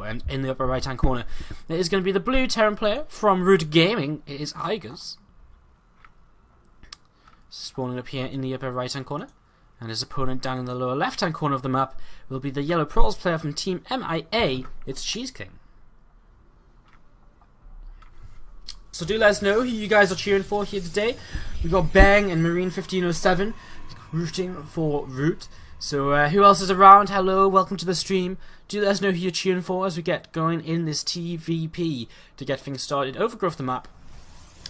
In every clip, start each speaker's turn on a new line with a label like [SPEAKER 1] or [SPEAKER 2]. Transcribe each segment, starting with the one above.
[SPEAKER 1] And in the upper right hand corner, it is going to be the blue Terran player from Root Gaming. It is iaguz. Spawning up here in the upper right hand corner. And his opponent down in the lower left hand corner of the map will be the yellow Proles player from Team MiA. It's CheeseKing. So do let us know who you guys are cheering for here today. We've got Bang and Marine 1507 rooting for Root. So who else is around? Hello, welcome to the stream. Do let us know who you're cheering for as we get going in this TVP to get things started. Overgrowth the map.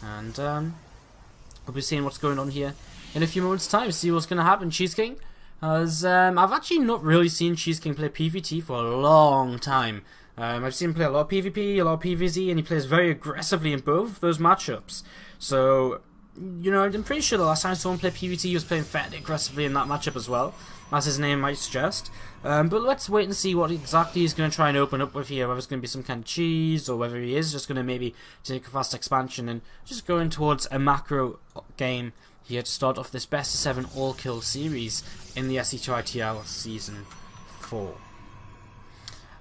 [SPEAKER 1] And we'll be seeing what's going on here in a few moments time. See what's going to happen. CheeseKing has I've actually not really seen CheeseKing play PvT for a long time. I've seen him play a lot of PvP, a lot of PvZ, and he plays very aggressively in both of those matchups. So, you know, I'm pretty sure the last time I saw him play PvT, he was playing fairly aggressively in that matchup as well, as his name might suggest. But let's wait and see what exactly he's going to try and open up with here, whether it's going to be some kind of cheese, or whether he is just going to maybe take a fast expansion and just go in towards a macro game here to start off this best of 7 all-kill series in the SC2ITL Season 4.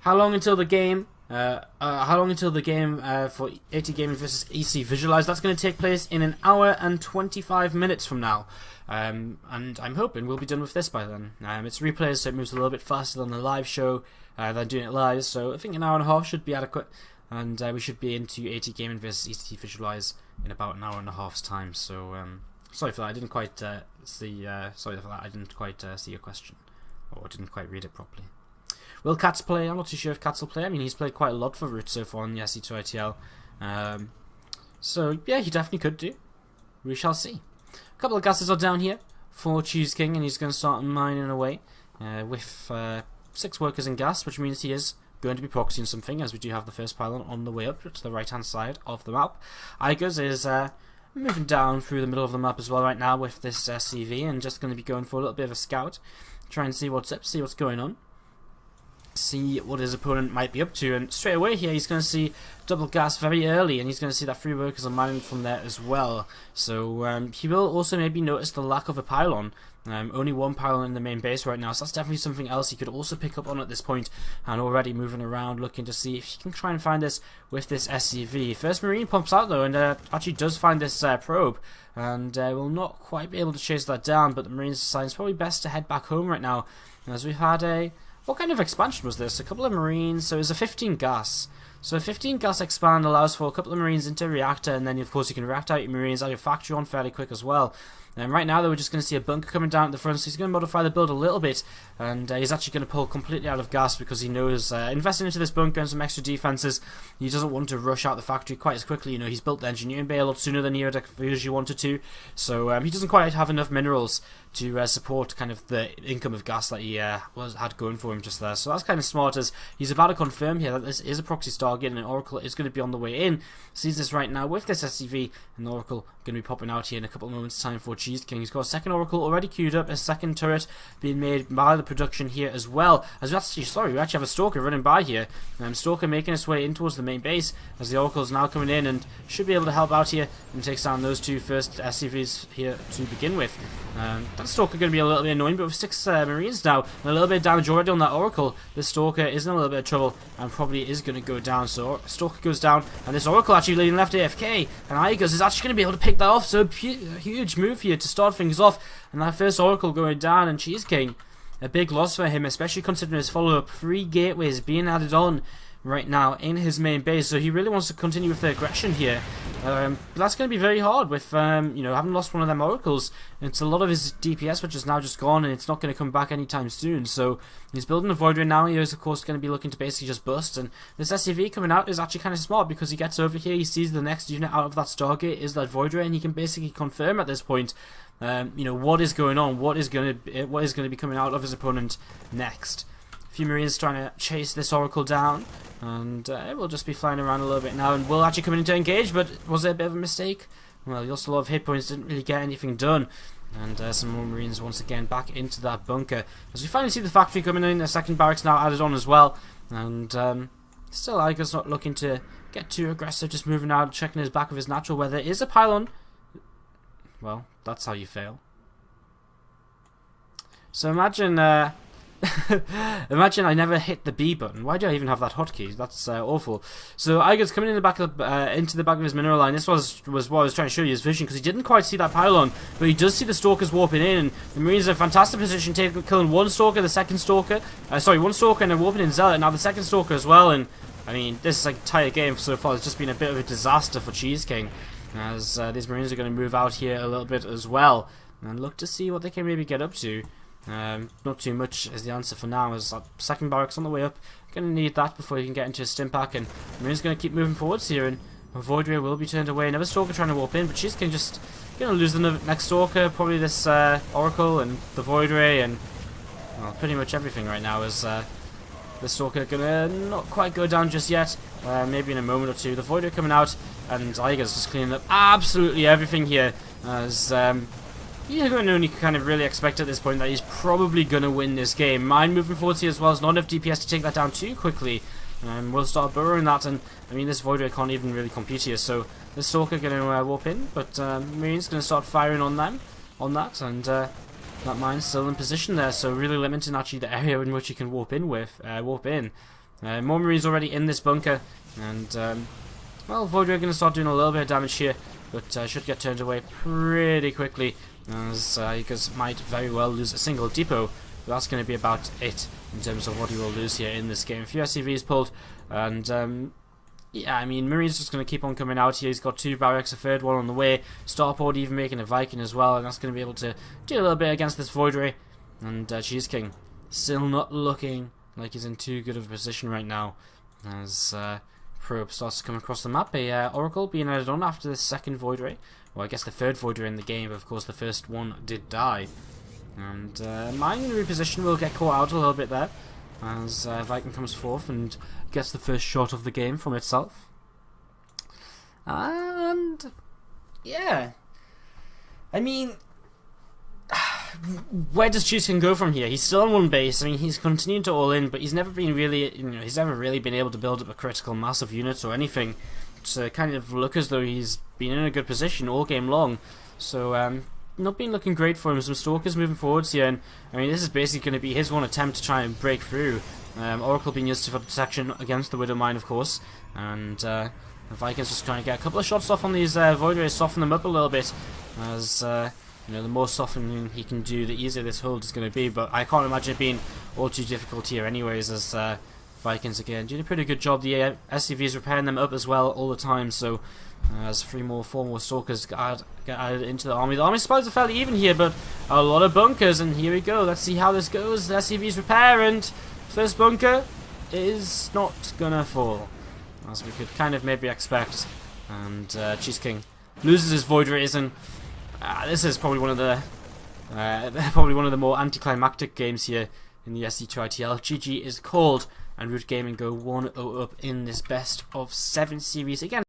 [SPEAKER 1] How long until the game? For AT Gaming versus EC Visualize? That's going to take place in 1 hour and 25 minutes from now. And I'm hoping we'll be done with this by then. It's replays, so it moves a little bit faster than the live show than doing it live. So I think 1 hour and a half should be adequate, and we should be into AT Gaming versus EC Visualize in about 1 hour and a half's time. So sorry for that. I didn't quite see. Sorry for that. I didn't quite see your question, or didn't quite read it properly. Will Katz play? I'm not too sure if Katz will play. I mean, he's played quite a lot for Root so far in the SC2ITL. So, yeah, he definitely could do. We shall see. A couple of gases are down here for CheeseKing, and he's going to start mining away with 6 workers in gas, which means he is going to be proxying something, as we do have the first pylon on the way up to the right-hand side of the map. iaguz is moving down through the middle of the map as well right now with this CV, and just going to be going for a little bit of a scout, try and see what's up, see what's going on. See what his opponent might be up to, and straight away here he's going to see double gas very early, and he's going to see that 3 workers are mining from there as well. So he will also maybe notice the lack of a pylon. Only 1 pylon in the main base right now, so that's definitely something else he could also pick up on at this point, and already moving around looking to see if he can try and find this with this SCV. First Marine pumps out though, and actually does find this probe, and will not quite be able to chase that down, but the Marines decide it's probably best to head back home right now, as we've had a... What kind of expansion was this? A couple of Marines, so it was a 15 gas. So a 15 gas expand allows for a couple of Marines into a reactor, and then of course you can react out your Marines, out your factory on fairly quick as well. And right now though, we're just going to see a bunker coming down at the front, so he's going to modify the build a little bit, and he's actually going to pull completely out of gas because he knows investing into this bunker and some extra defenses, he doesn't want to rush out the factory quite as quickly. You know, he's built the engineering bay a lot sooner than he would usually wanted to, so he doesn't quite have enough minerals to support kind of the income of gas that he had going for him just there. So that's kind of smart, as he's about to confirm here that this is a proxy Stargate and an Oracle is going to be on the way in. Sees this right now with this SCV, and the Oracle going to be popping out here in a couple of moments time for CheeseKing. He's got a second Oracle already queued up, a second turret being made by the production here as well. As we actually have a Stalker running by here. Stalker making his way in towards the main base, as the Oracle is now coming in and should be able to help out here and takes down those 2 first SCVs here to begin with. That Stalker going to be a little bit annoying, but with 6 Marines now and a little bit of damage already on that Oracle, this Stalker is in a little bit of trouble and probably is going to go down. So Stalker goes down, and this Oracle actually leading left AFK, and iaguz is actually going to be able to pick that off. So huge move here to start things off, and that first Oracle going down, and CheeseKing, a big loss for him, especially considering his follow-up 3 gateways being added on right now in his main base. So he really wants to continue with the aggression here, but that's going to be very hard with you know, having lost one of them Oracles. It's a lot of his DPS which is now just gone, and it's not going to come back anytime soon. So he's building a Void Ray now. He is of course going to be looking to basically just bust, and this SCV coming out is actually kind of smart, because he gets over here, he sees the next unit out of that Stargate is that Void Ray, and he can basically confirm at this point you know, what is going on, what is going to be coming out of his opponent next. A few Marines trying to chase this Oracle down, and we'll just be flying around a little bit now, and we'll actually come in to engage, but was it a bit of a mistake? Well, he lost a lot of hit points, didn't really get anything done, and some more Marines once again back into that bunker. As we finally see the factory coming in, a second barracks now added on as well, and still iaguz not looking to get too aggressive, just moving out, checking his back with his natural, where there is a pylon. Well, that's how you fail. So imagine Imagine I never hit the B button. Why do I even have that hotkey? That's awful. So iaguz coming in the back of into the back of his mineral line. This was what I was trying to show you, his vision, because he didn't quite see that pylon, but he does see the stalkers warping in. And the Marines are in a fantastic position, killing one stalker, the second stalker. One stalker and a warping in zealot. Now the second stalker as well. And I mean, this entire game so far has just been a bit of a disaster for CheeseKing, as these Marines are going to move out here a little bit as well and look to see what they can maybe get up to. Not too much is the answer for now, as second barracks on the way up. Going to need that before you can get into a stim pack, and Marine's going to keep moving forwards here, and Void Ray will be turned away. Another Stalker trying to warp in, but CheeseKing just going to lose the next Stalker, probably this Oracle and the Void Ray, and well, pretty much everything right now, as the Stalker going to not quite go down just yet, maybe in a moment or two. The Void Ray coming out, and iaguz just cleaning up absolutely everything here, as you can only kind of really expect at this point that he's probably going to win this game. Mine moving forwards here as well, is not enough DPS to take that down too quickly. We'll start burrowing that, and I mean, this Void Ray can't even really compete here, so this Stalker going to warp in, but Marine's going to start firing on them, on that, and that mine's still in position there, so really limiting actually the area in which you can warp in. More Marines already in this bunker, and well, Void Ray going to start doing a little bit of damage here, but should get turned away pretty quickly, as iaguz might very well lose a single depot. But that's going to be about it in terms of what he will lose here in this game. A few SCVs pulled, and yeah, I mean, Marine's just going to keep on coming out here. He's got 2 barracks, a third one on the way. Starport even making a Viking as well, and that's going to be able to do a little bit against this Void Ray. And CheeseKing still not looking like he's in too good of a position right now, as Probe starts to come across the map. A Oracle being added on after the second Void Ray. Well, I guess the third Void Ray in the game, but of course the first one did die. And mine in reposition will get caught out a little bit there, as Viking comes forth and gets the first shot of the game from itself. And yeah, I mean, where does CheeseKing go from here? He's still on one base. I mean, he's continuing to all in, but he's never been really, he's never really been able to build up a critical mass of units or anything to kind of look as though he's been in a good position all game long. So not been looking great for him. Some Stalkers moving forwards here, and I mean, this is basically going to be his one attempt to try and break through. Oracle being used for protection against the Widow Mine, of course, and the Vikings just trying to get a couple of shots off on these Void Rays, soften them up a little bit, as the more softening he can do, the easier this hold is going to be. But I can't imagine it being all too difficult here anyways, as Vikings again doing a pretty good job. The SCVs repairing them up as well all the time, so as 4 more Stalkers get added into the army. The army supplies are fairly even here, but a lot of bunkers, and here we go. Let's see how this goes. The SCVs repair, and first bunker is not gonna fall, as we could kind of maybe expect. And CheeseKing loses his Void Rays, and this is probably one of the more anticlimactic games here in the SC2 ITL. GG is called, and Root Gaming go 1-0 up in this best of 7 series again.